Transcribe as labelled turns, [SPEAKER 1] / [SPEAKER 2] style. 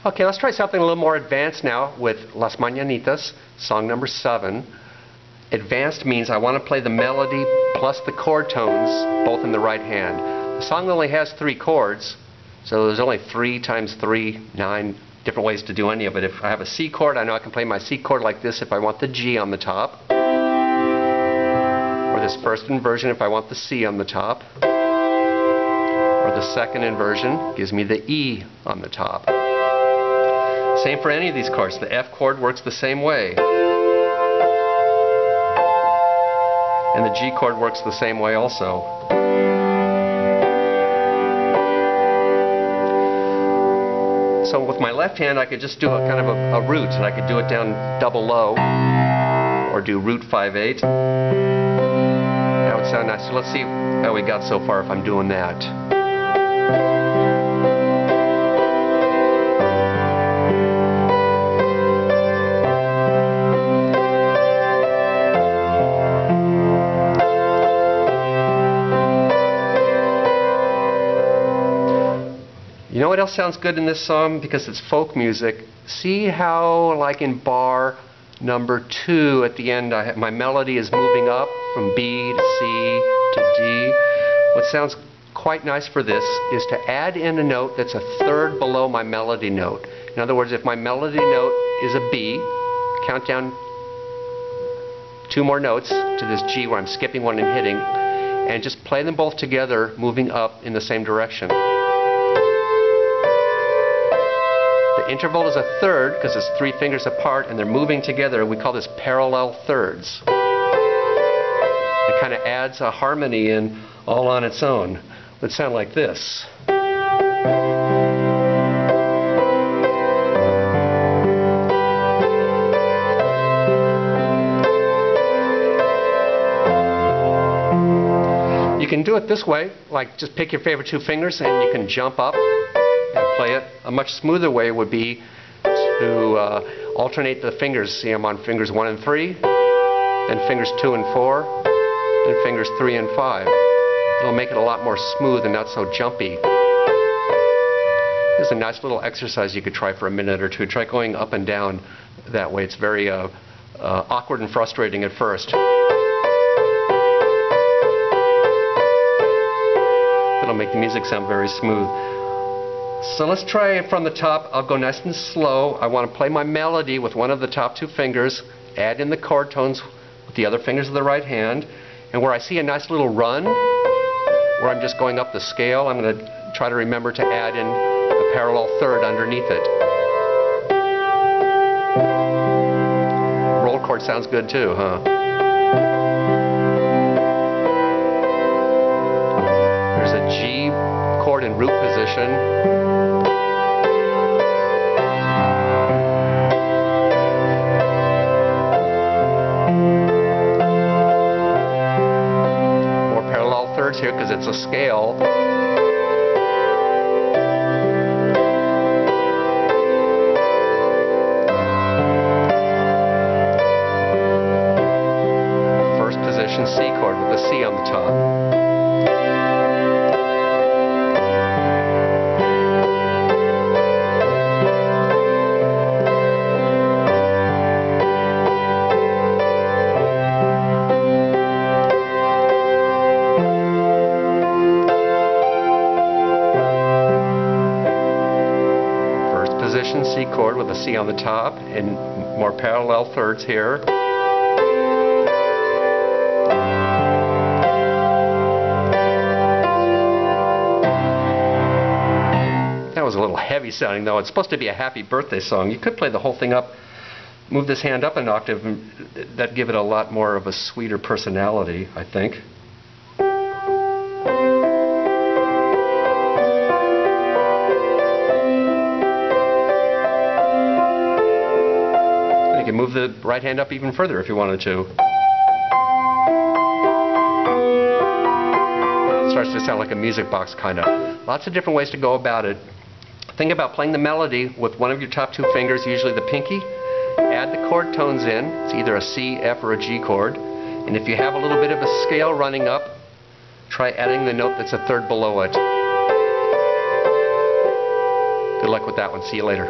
[SPEAKER 1] Okay, let's try something a little more advanced now with Las Mananitas, song number 7. Advanced means I want to play the melody plus the chord tones both in the right hand. The song only has 3 chords, so there's only 3 times 3, 9 different ways to do any of it. If I have a C chord, I know I can play my C chord like this if I want the G on the top. Or this first inversion if I want the C on the top. Or the second inversion gives me the E on the top. Same for any of these chords. The F chord works the same way. And the G chord works the same way also. So with my left hand I could just do a kind of a root, and I could do it down double low or do root 5/8. That would sound nice. So let's see how we got so far if I'm doing that. You know what else sounds good in this song? Because it's folk music. See how, like in bar number 2 at the end, my melody is moving up from B to C to D. What sounds quite nice for this is to add in a note that's a third below my melody note. In other words, if my melody note is a B, count down 2 more notes to this G where I'm skipping one and hitting, and just play them both together, moving up in the same direction. The interval is a third because it's 3 fingers apart and they're moving together. We call this parallel thirds. It kind of adds a harmony in all on its own. It would sound like this. You can do it this way, like just pick your favorite 2 fingers and you can jump up and play it. A much smoother way would be to alternate the fingers. See, I'm on fingers 1 and 3, then fingers 2 and 4, then fingers 3 and 5. It'll make it a lot more smooth and not so jumpy. There's a nice little exercise you could try for a minute or 2. Try going up and down that way. It's very awkward and frustrating at first. It'll make the music sound very smooth. So let's try it from the top. I'll go nice and slow. I want to play my melody with one of the top 2 fingers, add in the chord tones with the other fingers of the right hand, and where I see a nice little run, where I'm just going up the scale, I'm going to try to remember to add in the parallel third underneath it. Roll chord sounds good too, huh? There's a G chord in root position. Here because it's a scale. First position C chord with the C on the top. C chord with a C on the top and more parallel thirds here. That was a little heavy sounding though. It's supposed to be a happy birthday song. You could play the whole thing up, move this hand up an octave, and that'd give it a lot more of a sweeter personality, I think. You can move the right hand up even further if you wanted to. It starts to sound like a music box kind of. Lots of different ways to go about it. Think about playing the melody with one of your top 2 fingers, usually the pinky. Add the chord tones in. It's either a C, F, or a G chord. And if you have a little bit of a scale running up, try adding the note that's a third below it. Good luck with that one. See you later.